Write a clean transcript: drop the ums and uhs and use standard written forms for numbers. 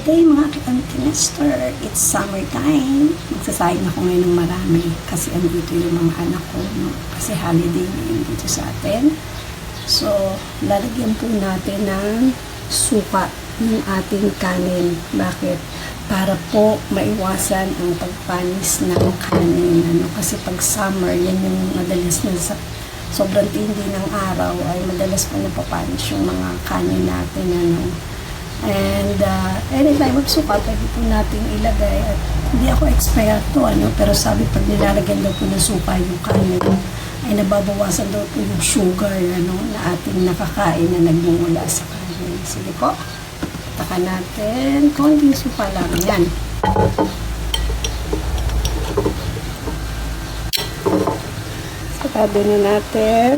Good day mga ka-Auntie Nestor. It's summertime. Magsasayang ako ngayon ng marami kasi andito yung mga anak ko. No? Kasi holiday ngayon dito sa atin. So, lalagyan po natin ng suka ng ating kanin. Bakit? Para po maiwasan ang pagpanis ng kanin. Ano? Kasi pag summer, yan yung madalas na sa sobrang tindi ng araw ay madalas po napapanis yung mga kanin natin. Ano? And anytime magsuka, pwede po natin ilagay. At hindi ako experto, pero sabi pag nilalagyan daw po ng suka yung kanin, ay nababawasan daw po yung sugar na ating nakakain na nagmumula sa kanin. Sige po, taka natin. Konting suka lang yan. Saka din na natin.